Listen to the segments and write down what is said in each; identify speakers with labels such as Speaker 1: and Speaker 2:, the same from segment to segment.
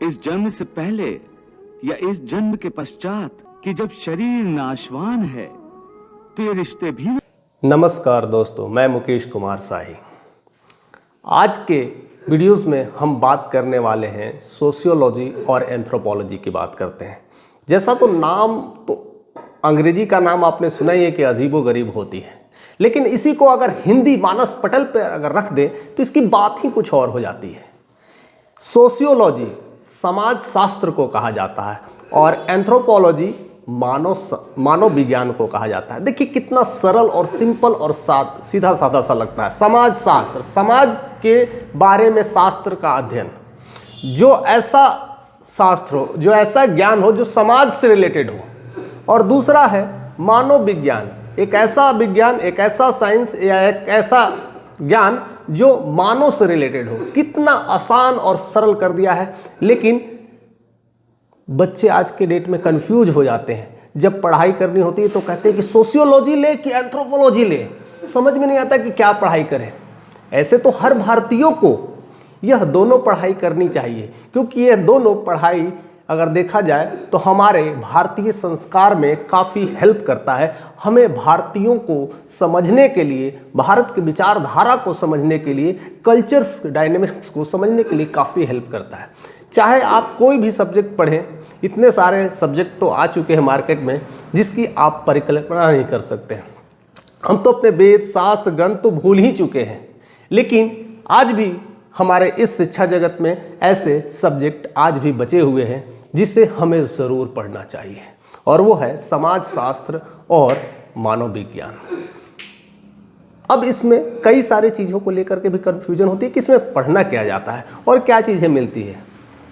Speaker 1: इस जन्म से पहले या इस जन्म के पश्चात कि जब शरीर नाशवान है तो ये रिश्ते भी।
Speaker 2: नमस्कार दोस्तों, मैं मुकेश कुमार शाही। आज के वीडियोस में हम बात करने वाले हैं सोशियोलॉजी और एंथ्रोपोलॉजी की बात करते हैं। जैसा तो नाम तो अंग्रेजी का नाम आपने सुना ही है कि अजीबोगरीब होती है, लेकिन इसी को अगर हिंदी मानस पटल पर अगर रख दें तो इसकी बात ही कुछ और हो जाती है। सोशियोलॉजी समाज शास्त्र को कहा जाता है और एंथ्रोपोलॉजी मानव विज्ञान को कहा जाता है। देखिए कितना सरल और सिंपल और सीधा साधा सा लगता है। समाज शास्त्र, समाज के बारे में शास्त्र का अध्ययन, जो ऐसा शास्त्र हो, जो ऐसा ज्ञान हो जो समाज से रिलेटेड हो। और दूसरा है मानव विज्ञान, एक ऐसा विज्ञान, एक ऐसा साइंस या एक ऐसा ज्ञान जो मानव से रिलेटेड हो। कितना आसान और सरल कर दिया है, लेकिन बच्चे आज के डेट में कंफ्यूज हो जाते हैं। जब पढ़ाई करनी होती है तो कहते हैं कि सोशियोलॉजी ले कि एंथ्रोपोलॉजी ले, समझ में नहीं आता कि क्या पढ़ाई करें। ऐसे तो हर भारतीयों को यह दोनों पढ़ाई करनी चाहिए, क्योंकि यह दोनों पढ़ाई अगर देखा जाए तो हमारे भारतीय संस्कार में काफ़ी हेल्प करता है। हमें भारतीयों को समझने के लिए, भारत की विचारधारा को समझने के लिए, कल्चर्स डायनेमिक्स को समझने के लिए काफ़ी हेल्प करता है। चाहे आप कोई भी सब्जेक्ट पढ़ें, इतने सारे सब्जेक्ट तो आ चुके हैं मार्केट में जिसकी आप परिकल्पना नहीं कर सकते हैं। हम तो अपने वेद शास्त्र ग्रंथ तो भूल ही चुके हैं, लेकिन आज भी हमारे इस शिक्षा जगत में ऐसे सब्जेक्ट आज भी बचे हुए हैं जिसे हमें ज़रूर पढ़ना चाहिए, और वो है समाज शास्त्र और मानव विज्ञान। अब इसमें कई सारी चीज़ों को लेकर के भी कन्फ्यूजन होती है कि इसमें पढ़ना क्या जाता है और क्या चीज़ें मिलती है।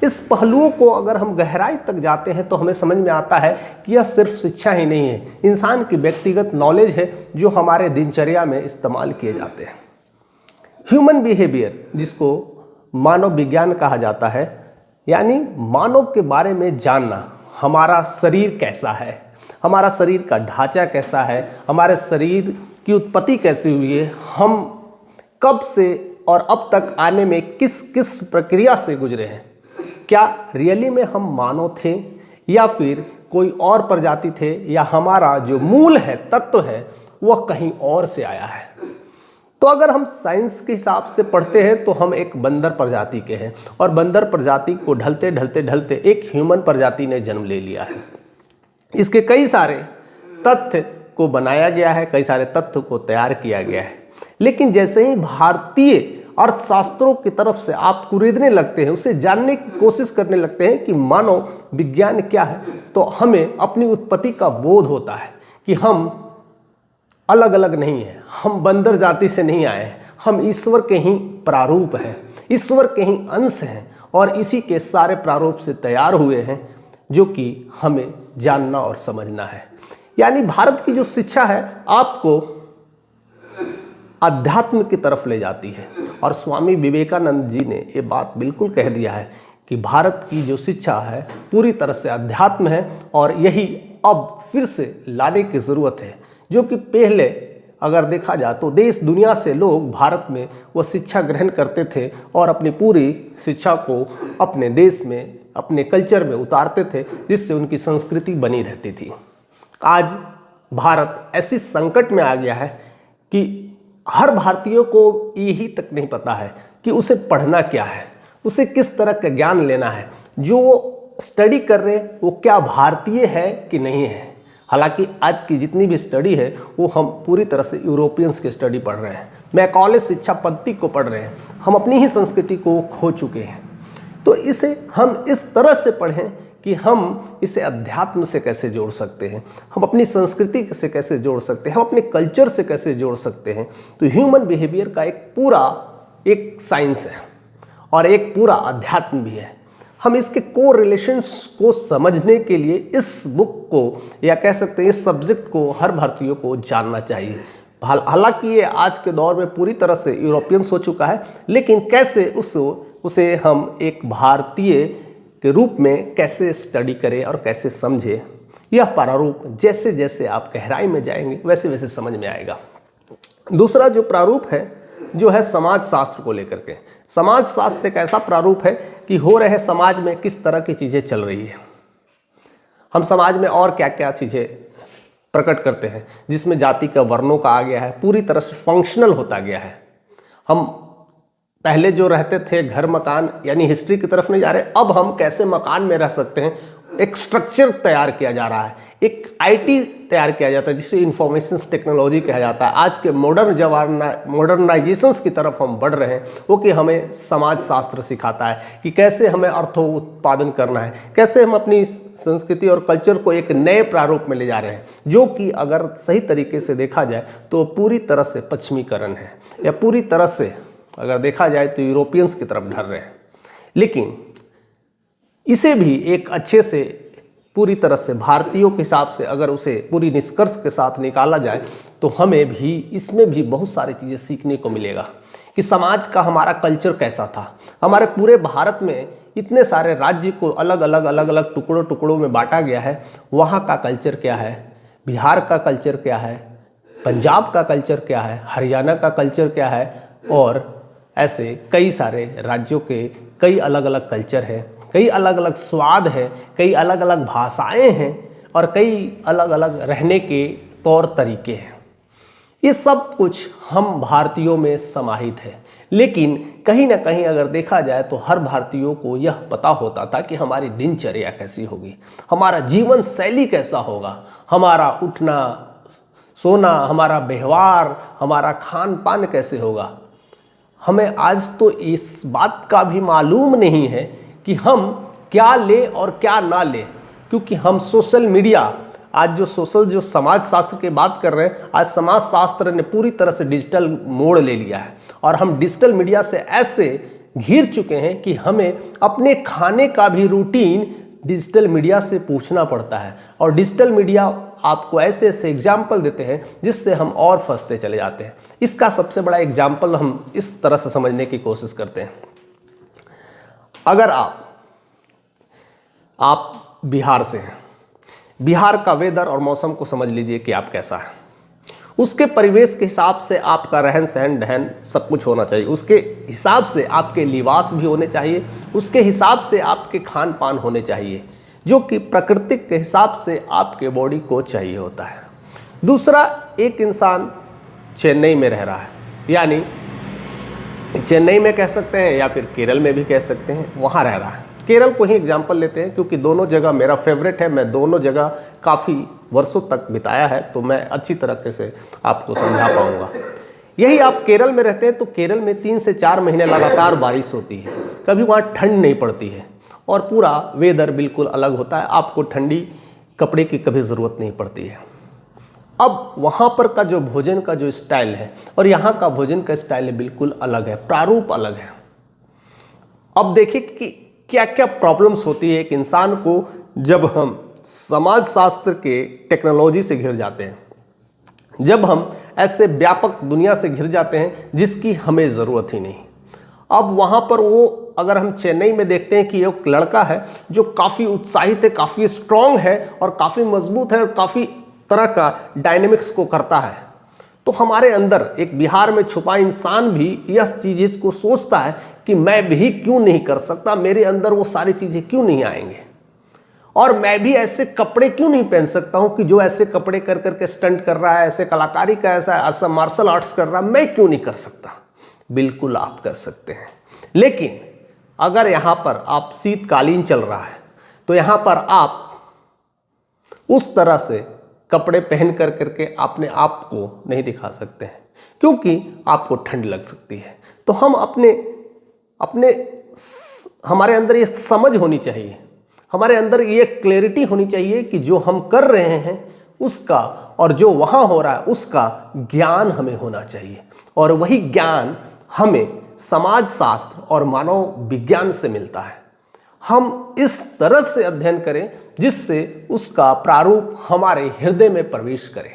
Speaker 2: इस पहलुओं को अगर हम गहराई तक जाते हैं तो हमें समझ में आता है कि यह सिर्फ शिक्षा ही नहीं है, इंसान की व्यक्तिगत नॉलेज है जो हमारे दिनचर्या में इस्तेमाल किए जाते हैं। ह्यूमन बिहेवियर, जिसको मानव विज्ञान कहा जाता है, यानी मानव के बारे में जानना। हमारा शरीर कैसा है, हमारा शरीर का ढांचा कैसा है, हमारे शरीर की उत्पत्ति कैसी हुई है, हम कब से और अब तक आने में किस किस प्रक्रिया से गुजरे हैं, क्या रियली में हम मानव थे या फिर कोई और प्रजाति थे, या हमारा जो मूल है, तत्व है, वह कहीं और से आया है। तो अगर हम साइंस के हिसाब से पढ़ते हैं तो हम एक बंदर प्रजाति के हैं, और बंदर प्रजाति को ढलते ढलते ढलते एक ह्यूमन प्रजाति ने जन्म ले लिया है। इसके कई सारे तथ्य को बनाया गया है, कई सारे तथ्य को तैयार किया गया है, लेकिन जैसे ही भारतीय अर्थशास्त्रों की तरफ से आप कुरेदने लगते हैं, उसे जानने की कोशिश करने लगते हैं कि मानव विज्ञान क्या है, तो हमें अपनी उत्पत्ति का बोध होता है कि हम अलग अलग नहीं है, हम बंदर जाति से नहीं आए हैं, हम ईश्वर के ही प्रारूप हैं, ईश्वर के ही अंश हैं, और इसी के सारे प्रारूप से तैयार हुए हैं, जो कि हमें जानना और समझना है। यानी भारत की जो शिक्षा है आपको अध्यात्म की तरफ ले जाती है, और स्वामी विवेकानंद जी ने ये बात बिल्कुल कह दिया है कि भारत की जो शिक्षा है पूरी तरह से अध्यात्म है, और यही अब फिर से लाने की ज़रूरत है। जो कि पहले अगर देखा जाए तो देश दुनिया से लोग भारत में वो शिक्षा ग्रहण करते थे और अपनी पूरी शिक्षा को अपने देश में, अपने कल्चर में उतारते थे, जिससे उनकी संस्कृति बनी रहती थी। आज भारत ऐसी संकट में आ गया है कि हर भारतीय को यही तक नहीं पता है कि उसे पढ़ना क्या है, उसे किस तरह का ज्ञान लेना है, जो वो स्टडी कर रहे हैं वो क्या भारतीय है कि नहीं है। हालांकि आज की जितनी भी स्टडी है वो हम पूरी तरह से यूरोपियंस की स्टडी पढ़ रहे हैं, मैकॉले शिक्षा पद्धति को पढ़ रहे हैं, हम अपनी ही संस्कृति को खो चुके हैं। तो इसे हम इस तरह से पढ़ें कि हम इसे अध्यात्म से कैसे जोड़ सकते हैं, हम अपनी संस्कृति से कैसे जोड़ सकते हैं, हम अपने कल्चर से कैसे जोड़ सकते हैं। तो ह्यूमन बिहेवियर का एक साइंस है और एक पूरा अध्यात्म भी है। हम इसके को रिलेशंस को समझने के लिए इस बुक को, या कह सकते हैं इस सब्जेक्ट को, हर भारतीय को जानना चाहिए। हालांकि ये आज के दौर में पूरी तरह से यूरोपियंस हो चुका है, लेकिन कैसे उसे हम एक भारतीय के रूप में कैसे स्टडी करें और कैसे समझें, यह प्रारूप जैसे जैसे आप गहराई में जाएंगे वैसे वैसे समझ में आएगा। दूसरा जो प्रारूप है जो है समाज शास्त्र को लेकर के। समाज शास्त्र एक ऐसा प्रारूप है कि कि हो रहे समाज में किस तरह की चीज़ें चल रही है। हम समाज में और क्या क्या चीज़ें प्रकट करते हैं जिसमें जाति का वर्णों का आ गया है, पूरी तरह से फंक्शनल होता गया है। हम पहले जो रहते थे घर मकान, यानी हिस्ट्री की तरफ नहीं जा रहे, अब हम कैसे मकान में रह सकते हैं, एक स्ट्रक्चर तैयार किया जा रहा है, एक आईटी तैयार किया जाता है जिसे इंफॉर्मेशन टेक्नोलॉजी कहा जाता है। आज के मॉडर्नाइजेशंस की तरफ हम बढ़ रहे हैं, वो कि हमें समाज शास्त्र सिखाता है कि कैसे हमें अर्थोत्पादन करना है, कैसे हम अपनी संस्कृति और कल्चर को एक नए प्रारूप में ले जा रहे हैं, जो कि अगर सही तरीके से देखा जाए तो पूरी तरह से पश्चिमीकरण है, या पूरी तरह से अगर देखा जाए तो यूरोपियंस की तरफ ढल रहे हैं। लेकिन इसे भी एक अच्छे से पूरी तरह से भारतीयों के हिसाब से अगर उसे पूरी निष्कर्ष के साथ निकाला जाए तो हमें भी इसमें भी बहुत सारी चीज़ें सीखने को मिलेगा कि समाज का हमारा कल्चर कैसा था। हमारे पूरे भारत में इतने सारे राज्य को अलग अलग टुकड़ों में बांटा गया है। वहाँ का कल्चर क्या है, बिहार का कल्चर क्या है, पंजाब का कल्चर क्या है, हरियाणा का कल्चर क्या है, और ऐसे कई सारे राज्यों के कई अलग अलग कल्चर हैं, कई अलग अलग स्वाद हैं, कई अलग अलग भाषाएं हैं, और कई अलग अलग रहने के तौर तरीके हैं। ये सब कुछ हम भारतीयों में समाहित है। लेकिन कहीं ना कहीं अगर देखा जाए तो हर भारतीयों को यह पता होता था कि हमारी दिनचर्या कैसी होगी, हमारा जीवन शैली कैसा होगा, हमारा उठना सोना, हमारा व्यवहार, हमारा खान पान कैसे होगा। हमें आज तो इस बात का भी मालूम नहीं है कि हम क्या ले और क्या ना ले, क्योंकि हम सोशल मीडिया, आज जो समाज शास्त्र की बात कर रहे हैं, आज समाज शास्त्र ने पूरी तरह से डिजिटल मोड़ ले लिया है, और हम डिजिटल मीडिया से ऐसे घिर चुके हैं कि हमें अपने खाने का भी रूटीन डिजिटल मीडिया से पूछना पड़ता है। और डिजिटल मीडिया आपको ऐसे ऐसे एग्जाम्पल देते हैं जिससे हम और फंसते चले जाते हैं। इसका सबसे बड़ा एग्जाम्पल हम इस तरह से समझने की कोशिश करते हैं। अगर आप बिहार से हैं, बिहार का वेदर और मौसम को समझ लीजिए कि आप कैसा है। उसके परिवेश के हिसाब से आपका रहन सहन ढहन सब कुछ होना चाहिए, उसके हिसाब से आपके लिबास भी होने चाहिए, उसके हिसाब से आपके खान पान होने चाहिए, जो कि प्राकृतिक के हिसाब से आपके बॉडी को चाहिए होता है। दूसरा, एक इंसान चेन्नई में रह रहा है, यानी चेन्नई में कह सकते हैं या फिर केरल में भी कह सकते हैं, वहाँ रह रहा है। केरल को ही एग्जाम्पल लेते हैं क्योंकि दोनों जगह मेरा फेवरेट है, मैं दोनों जगह काफ़ी वर्षों तक बिताया है, तो मैं अच्छी तरीके से आपको समझा पाऊँगा। यही आप केरल में रहते हैं तो केरल में 3 से 4 महीने लगातार बारिश होती है, कभी वहाँ ठंड नहीं पड़ती है, और पूरा वेदर बिल्कुल अलग होता है, आपको ठंडी कपड़े की कभी ज़रूरत नहीं पड़ती है। अब वहाँ पर का जो भोजन का जो स्टाइल है और यहाँ का भोजन का स्टाइल है बिल्कुल अलग है, प्रारूप अलग है। अब देखिए कि क्या क्या प्रॉब्लम्स होती है एक इंसान को जब हम समाज शास्त्र के टेक्नोलॉजी से घिर जाते हैं, जब हम ऐसे व्यापक दुनिया से घिर जाते हैं जिसकी हमें ज़रूरत ही नहीं। अब वहाँ पर वो, अगर हम चेन्नई में देखते हैं कि एक लड़का है जो काफ़ी उत्साहित है, काफ़ी स्ट्रॉन्ग है और काफ़ी मजबूत है और काफ़ी तरह का डायनेमिक्स को करता है, तो हमारे अंदर एक बिहार में छुपा इंसान भी यह चीज़ को सोचता है कि मैं भी क्यों नहीं कर सकता, मेरे अंदर वो सारी चीज़ें क्यों नहीं आएंगे, और मैं भी ऐसे कपड़े क्यों नहीं पहन सकता हूँ कि जो ऐसे कपड़े कर करके स्टंट कर रहा है, ऐसे कलाकारी का ऐसा मार्शल आर्ट्स कर रहा है, मैं क्यों नहीं कर सकता। बिल्कुल आप कर सकते हैं, लेकिन अगर यहाँ पर आप शीतकालीन चल रहा है तो यहाँ पर आप उस तरह से कपड़े पहन कर करके अपने आप को नहीं दिखा सकते हैं, क्योंकि आपको ठंड लग सकती है। तो हम हमारे अंदर ये समझ होनी चाहिए, हमारे अंदर ये क्लैरिटी होनी चाहिए कि जो हम कर रहे हैं उसका और जो वहाँ हो रहा है उसका ज्ञान हमें होना चाहिए, और वही ज्ञान हमें समाज शास्त्र और मानव विज्ञान से मिलता है। हम इस तरह से अध्ययन करें जिससे उसका प्रारूप हमारे हृदय में प्रवेश करे,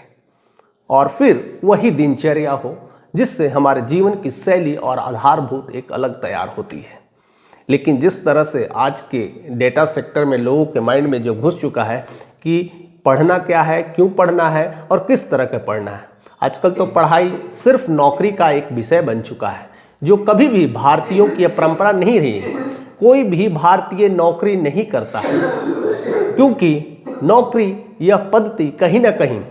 Speaker 2: और फिर वही दिनचर्या हो जिससे हमारे जीवन की शैली और आधारभूत एक अलग तैयार होती है। लेकिन जिस तरह से आज के डेटा सेक्टर में लोगों के माइंड में जो घुस चुका है कि पढ़ना क्या है, क्यों पढ़ना है और किस तरह का पढ़ना है, आजकल तो पढ़ाई सिर्फ नौकरी का एक विषय बन चुका है, जो कभी भी भारतीयों की परंपरा नहीं रही है। कोई भी भारतीय नौकरी नहीं करता है, क्योंकि नौकरी यह पद्धति कहीं ना कहीं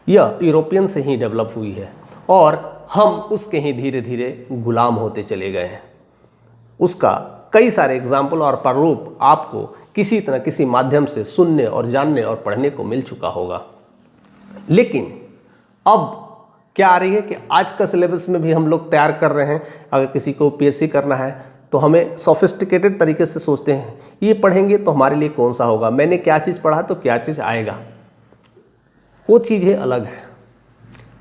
Speaker 2: यह यूरोपियन से ही डेवलप हुई है और हम उसके ही धीरे धीरे गुलाम होते चले गए हैं। उसका कई सारे एग्जाम्पल और प्रारूप आपको किसी तरह किसी माध्यम से सुनने और जानने और पढ़ने को मिल चुका होगा। लेकिन अब क्या आ रही है कि आज का सिलेबस में भी हम लोग तैयार कर रहे हैं। अगर किसी को पीएससी करना है तो हमें सोफिस्टिकेटेड तरीके से सोचते हैं, ये पढ़ेंगे तो हमारे लिए कौन सा होगा, मैंने क्या चीज़ पढ़ा तो क्या चीज़ आएगा, वो चीज़ें अलग है।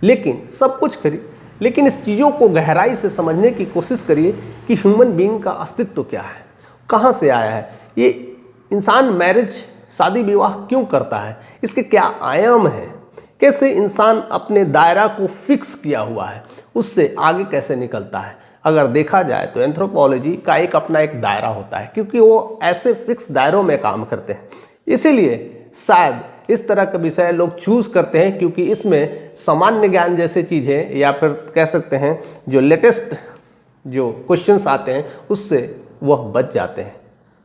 Speaker 2: लेकिन सब कुछ करिए, लेकिन इस चीज़ों को गहराई से समझने की कोशिश करिए कि ह्यूमन बीइंग का अस्तित्व क्या है, कहाँ से आया है, ये इंसान मैरिज शादी विवाह क्यों करता है, इसके क्या आयाम हैं, कैसे इंसान अपने दायरा को फिक्स किया हुआ है, उससे आगे कैसे निकलता है। अगर देखा जाए तो एंथ्रोपोलॉजी का एक अपना एक दायरा होता है, क्योंकि वो ऐसे फिक्स दायरों में काम करते हैं। इसीलिए शायद इस तरह का विषय लोग चूज करते हैं, क्योंकि इसमें सामान्य ज्ञान जैसे चीज़ें या फिर कह सकते हैं जो लेटेस्ट जो क्वेश्चंस आते हैं उससे वह बच जाते हैं।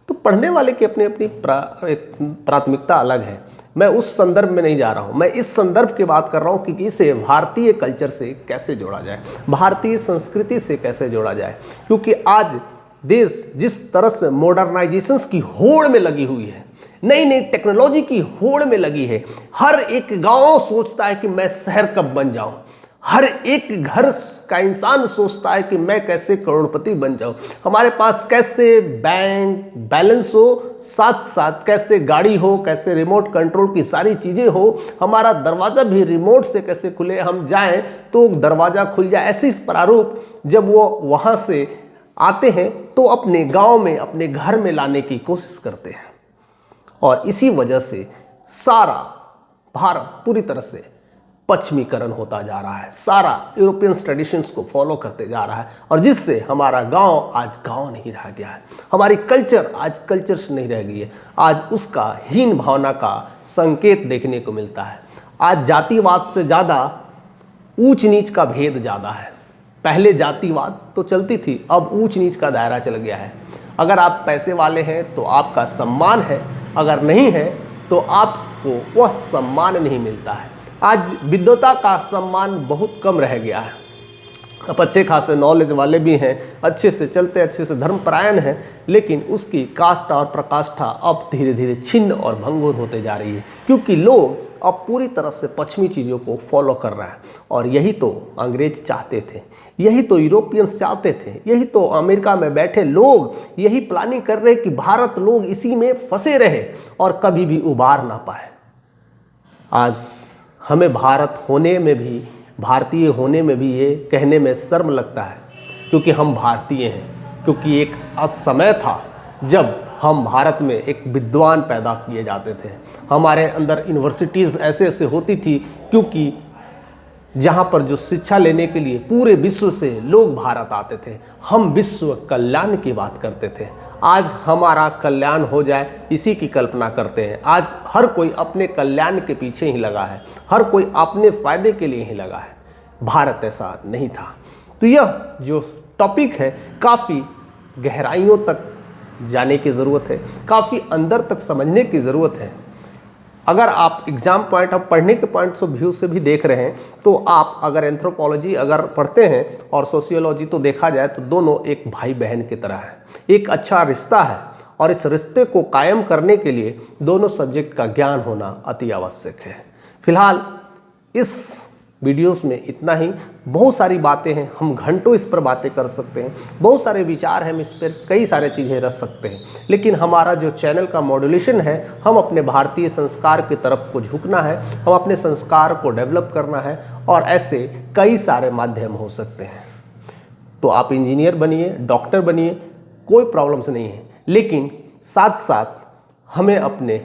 Speaker 2: तो पढ़ने वाले की अपनी अपनी प्राथमिकता अलग है। मैं उस संदर्भ में नहीं जा रहा हूँ, मैं इस संदर्भ की बात कर रहा हूँ कि इसे भारतीय कल्चर से कैसे जोड़ा जाए, भारतीय संस्कृति से कैसे जोड़ा जाए। क्योंकि आज देश जिस तरह से मॉडर्नाइजेशंस की होड़ में लगी हुई है, नई नई टेक्नोलॉजी की होड़ में लगी है, हर एक गांव सोचता है कि मैं शहर कब बन जाऊं, हर एक घर का इंसान सोचता है कि मैं कैसे करोड़पति बन जाऊं, हमारे पास कैसे बैंक बैलेंस हो, साथ साथ कैसे गाड़ी हो, कैसे रिमोट कंट्रोल की सारी चीज़ें हो, हमारा दरवाज़ा भी रिमोट से कैसे खुले, हम जाएं तो दरवाज़ा खुल जाए। ऐसी प्रारूप जब वो वहाँ से आते हैं तो अपने गांव में अपने घर में लाने की कोशिश करते हैं। और इसी वजह से सारा भारत पूरी तरह से पश्चिमीकरण होता जा रहा है, सारा यूरोपियन ट्रेडिशंस को फॉलो करते जा रहा है, और जिससे हमारा गांव आज गांव नहीं रह गया है, हमारी कल्चर आज कल्चर से नहीं रह गई है, आज उसका हीन भावना का संकेत देखने को मिलता है। आज जातिवाद से ज़्यादा ऊंच नीच का भेद ज़्यादा है। पहले जातिवाद तो चलती थी, अब ऊंच नीच का दायरा चल गया है। अगर आप पैसे वाले हैं तो आपका सम्मान है, अगर नहीं है तो आपको वह सम्मान नहीं मिलता है। आज विद्वता का सम्मान बहुत कम रह गया है। अब अच्छे खासे नॉलेज वाले भी हैं, अच्छे से चलते, अच्छे से धर्मपरायण हैं, लेकिन उसकी काष्ठा और प्रकाष्ठा अब धीरे धीरे छिन्न और भंगुर होते जा रही है, क्योंकि लोग अब पूरी तरह से पश्चिमी चीज़ों को फॉलो कर रहा है। और यही तो अंग्रेज चाहते थे, यही तो यूरोपियंस चाहते थे, यही तो अमेरिका में बैठे लोग यही प्लानिंग कर रहे कि भारत लोग इसी में फंसे रहे और कभी भी उबार ना पाए। आज हमें भारत होने में भी, भारतीय होने में भी ये कहने में शर्म लगता है, क्योंकि हम भारतीय हैं। क्योंकि एक समय था जब हम भारत में एक विद्वान पैदा किए जाते थे, हमारे अंदर यूनिवर्सिटीज़ ऐसे ऐसे होती थी, क्योंकि जहाँ पर जो शिक्षा लेने के लिए पूरे विश्व से लोग भारत आते थे। हम विश्व कल्याण की बात करते थे। आज हमारा कल्याण हो जाए इसी की कल्पना करते हैं। आज हर कोई अपने कल्याण के पीछे ही लगा है, हर कोई अपने फायदे के लिए ही लगा है। भारत ऐसा नहीं था। तो यह जो टॉपिक है काफ़ी गहराइयों तक जाने की ज़रूरत है, काफ़ी अंदर तक समझने की ज़रूरत है। अगर आप एग्ज़ाम पॉइंट ऑफ पढ़ने के पॉइंट्स ऑफ व्यू से भी देख रहे हैं तो आप अगर एंथ्रोपोलॉजी अगर पढ़ते हैं और सोशियोलॉजी, तो देखा जाए तो दोनों एक भाई बहन की तरह है, एक अच्छा रिश्ता है। और इस रिश्ते को कायम करने के लिए दोनों सब्जेक्ट का ज्ञान होना अति आवश्यक है। फिलहाल इस वीडियोस में इतना ही। बहुत सारी बातें हैं, हम घंटों इस पर बातें कर सकते हैं, बहुत सारे विचार हैं, हम इस पर कई सारे चीज़ें रख सकते हैं। लेकिन हमारा जो चैनल का मॉड्यूलेशन है, हम अपने भारतीय संस्कार की तरफ को झुकना है, हम अपने संस्कार को डेवलप करना है, और ऐसे कई सारे माध्यम हो सकते हैं। तो आप इंजीनियर बनिए, डॉक्टर बनिए, कोई प्रॉब्लम्स नहीं है, लेकिन साथ साथ हमें अपने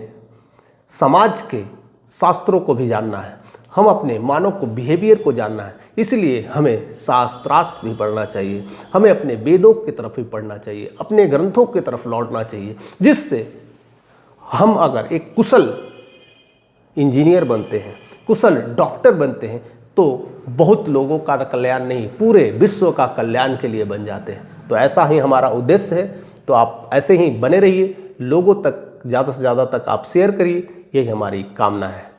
Speaker 2: समाज के शास्त्रों को भी जानना है, हम अपने मानव को बिहेवियर को जानना है। इसलिए हमें शास्त्रार्थ भी पढ़ना चाहिए, हमें अपने वेदों की तरफ भी पढ़ना चाहिए, अपने ग्रंथों की तरफ लौटना चाहिए, जिससे हम अगर एक कुशल इंजीनियर बनते हैं, कुशल डॉक्टर बनते हैं, तो बहुत लोगों का कल्याण नहीं, पूरे विश्व का कल्याण के लिए बन जाते हैं। तो ऐसा ही हमारा उद्देश्य है। तो आप ऐसे ही बने रहिए, लोगों तक ज़्यादा से ज़्यादा तक आप शेयर करिए, यही हमारी कामना है।